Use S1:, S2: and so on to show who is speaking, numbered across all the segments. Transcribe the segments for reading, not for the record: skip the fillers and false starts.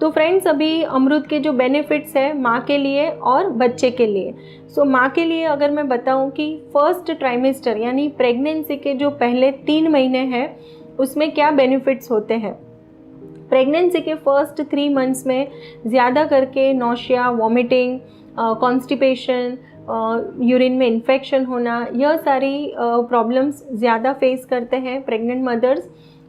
S1: तो फ्रेंड्स, अभी अमरूद के जो बेनिफिट्स है माँ के लिए और बच्चे के लिए। सो माँ के लिए अगर मैं बताऊँ कि फर्स्ट ट्राइमेस्टर यानी प्रेगनेंसी के जो पहले 3 महीने हैं उसमें क्या बेनिफिट्स होते हैं। प्रेगनेंसी के फर्स्ट 3 मंथ्स में ज़्यादा करके नौशिया, वॉमिटिंग, कॉन्स्टिपेशन, यूरिन में इन्फेक्शन होना, यह सारी प्रॉब्लम्स ज़्यादा फेस करते हैं प्रेग्नेंट मदर्स।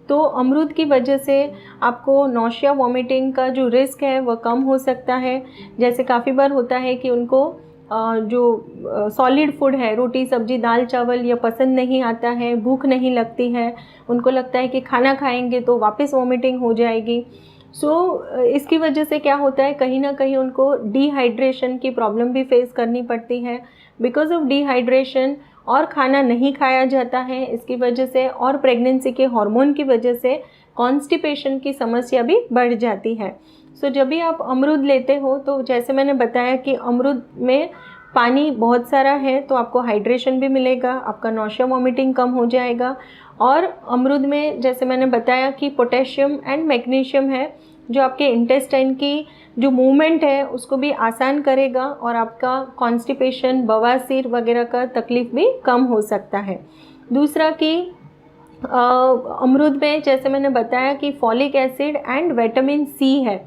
S1: तो अमरूद की वजह से आपको नौशिया, वॉमिटिंग का जो रिस्क है वह कम हो सकता है। जैसे काफ़ी बार होता है कि उनको जो सॉलिड फूड है, रोटी, सब्जी, दाल, चावल, यह पसंद नहीं आता है, भूख नहीं लगती है, उनको लगता है कि खाना खाएंगे तो वापस वॉमिटिंग हो जाएगी। इसकी वजह से क्या होता है, कहीं ना कहीं उनको डिहाइड्रेशन की प्रॉब्लम भी फेस करनी पड़ती है। बिकॉज ऑफ डिहाइड्रेशन और खाना नहीं खाया जाता है, इसकी वजह से और प्रेगनेंसी के हार्मोन की वजह से कॉन्स्टिपेशन की समस्या भी बढ़ जाती है। जब भी आप अमरूद लेते हो तो जैसे मैंने बताया कि अमरूद में पानी बहुत सारा है, तो आपको हाइड्रेशन भी मिलेगा, आपका नौशिया, वॉमिटिंग कम हो जाएगा। और अमरूद में जैसे मैंने बताया कि पोटेशियम एंड मैग्नीशियम है, जो आपके इंटेस्टाइन की जो मूवमेंट है उसको भी आसान करेगा और आपका कॉन्स्टिपेशन, बवासीर वगैरह का तकलीफ भी कम हो सकता है। दूसरा कि अमरूद में जैसे मैंने बताया कि folic acid and vitamin C है।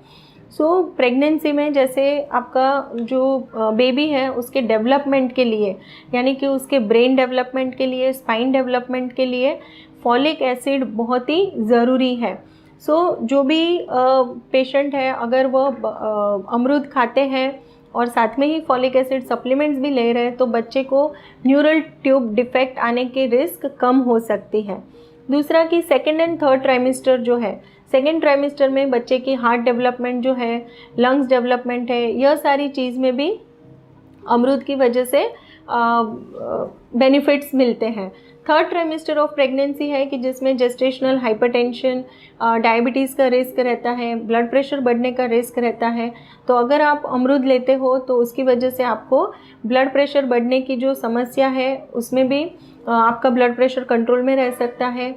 S1: प्रेगनेंसी में जैसे आपका जो बेबी है उसके डेवलपमेंट के लिए, यानी कि उसके ब्रेन डेवलपमेंट के लिए, स्पाइन डेवलपमेंट के लिए फॉलिक एसिड बहुत ही ज़रूरी है। जो भी पेशेंट है अगर वह अमरूद खाते हैं और साथ में ही फॉलिक एसिड सप्लीमेंट्स भी ले रहे हैं तो बच्चे को न्यूरल ट्यूब डिफेक्ट आने की रिस्क कम हो सकती है। दूसरा कि सेकेंड एंड थर्ड ट्राइमेस्टर जो है, सेकेंड ट्राइमेस्टर में बच्चे की हार्ट डेवलपमेंट जो है, लंग्स डेवलपमेंट है, यह सारी चीज़ में भी अमरूद की वजह से बेनिफिट्स मिलते हैं। थर्ड ट्राइमेस्टर ऑफ प्रेगनेंसी है कि जिसमें जेस्टेशनल हाइपरटेंशन, डायबिटीज़ का रिस्क रहता है, ब्लड प्रेशर बढ़ने का रिस्क रहता है। तो अगर आप अमरूद लेते हो तो उसकी वजह से आपको ब्लड प्रेशर बढ़ने की जो समस्या है उसमें भी आपका ब्लड प्रेशर कंट्रोल में रह सकता है।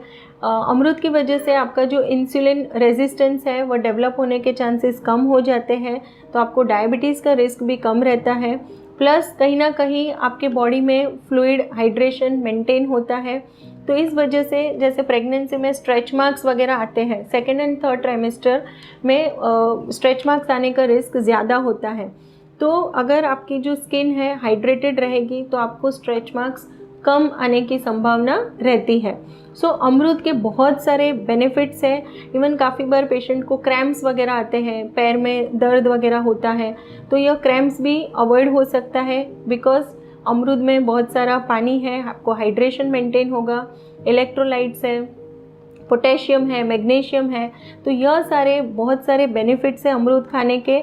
S1: अमरूद की वजह से आपका जो इंसुलिन रेजिस्टेंस है वह डेवलप होने के चांसेस कम हो जाते हैं, तो आपको डायबिटीज़ का रिस्क भी कम रहता है। प्लस कहीं ना कहीं आपके बॉडी में फ्लूइड हाइड्रेशन मेंटेन होता है। तो इस वजह से जैसे प्रेगनेंसी में स्ट्रेच मार्क्स वगैरह आते हैं, सेकेंड एंड थर्ड ट्राइमेस्टर में स्ट्रेच मार्क्स आने का रिस्क ज़्यादा होता है। तो अगर आपकी जो स्किन है हाइड्रेटेड रहेगी तो आपको स्ट्रेच मार्क्स कम आने की संभावना रहती है। अमरूद के बहुत सारे बेनिफिट्स हैं। इवन काफ़ी बार पेशेंट को क्रैम्प्स वगैरह आते हैं, पैर में दर्द वगैरह होता है, तो यह क्रैम्प्स भी अवॉइड हो सकता है बिकॉज अमरूद में बहुत सारा पानी है, आपको हाइड्रेशन मेंटेन होगा, इलेक्ट्रोलाइट्स है, पोटेशियम है, मैग्नीशियम है। तो यह सारे बहुत सारे बेनिफिट्स हैं अमरूद खाने के।